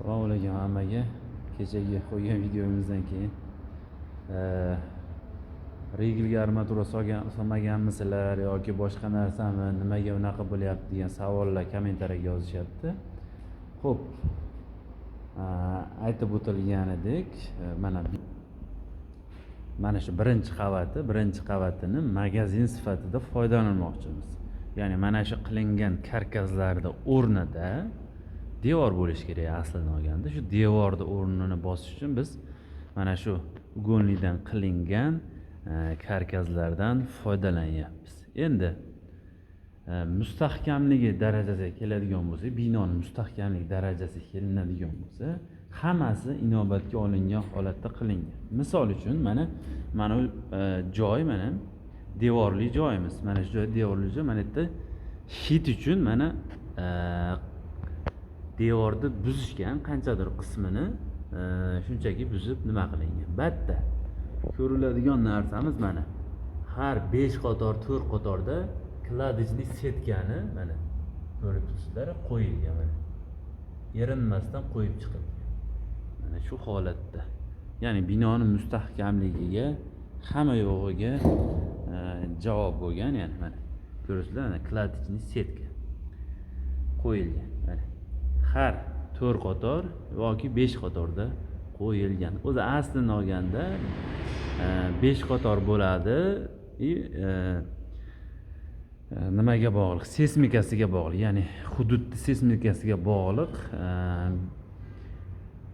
Assalomu alaykum hammaga. Kechagi qo'ygan videomizdan keyin regelga armatura solmaganmisizlar yoki boshqa narsami, nimaga unaqa bo'lyapti degan savollar kommentariyaga yozishyapti. Xo'p, aytib o'tilganidek, mana shu birinchi qavatini magazin sifatida foydalanmoqchimiz. Ya'ni mana shu qilingan karkaslarda o'rnida devor bo'lishi kerak aslini olganda. Shu devorning o'rnini bosish uchun biz mana shu ugonlikdan qilingan karkaslardan foydalanyapmiz. Endi mustahkamligi darajasiga keladigan bo'lsak, binoning mustahkamligi darajasiga kelinadigan bo'lsa, hammasi inobatga olingan holatda qilingan. Misol uchun mana joy mana devorli joyimiz. Mana shu joy devorli joy. Mana yerda shit uchun mana devorni buzishgan qanchadir qismini shunchaki buzib nima qilingan. Batta ko'riladigan narsamiz mana har 5 qator 4 qatorda kladijli setkani mana ko'rib turibsizlar, qo'yilgan mana. Erinmasdan qo'yib chiqilgan. Mana shu holatda. Ya'ni binoning mustahkamligiga hamma yo'g'iga javob bo'lgan, ya'ni mana ko'rasizlar, mana kladijli setka qo'yilgan. Mana har 4 qator yoki 5 qatorda qo'yilgan. O'zi aslini olganda 5 qator bo'ladi. Nimaga bog'liq? Seysmikasiga bog'liq. Ya'ni hududni seysmikasiga bog'liq.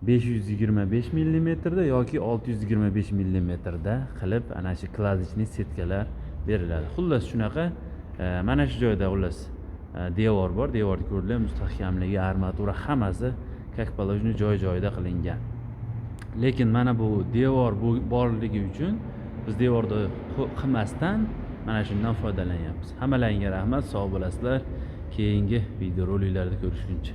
525 mm da yoki 625 mm da qilib ana shu kladijli setkalar beriladi. Xullas shunaqa mana shu joyda xullas devor bor. Devorni ko'rilgan mustahkamligi, armatura hammasi как положено joy-joyida qilingan. Lekin mana bu devor borligi uchun biz devorni qilmasdan mana shundan foydalanyapmiz. Hammalaringga rahmat, sog' bo'lasizlar. Keyingi videoroliklarda ko'rishguncha.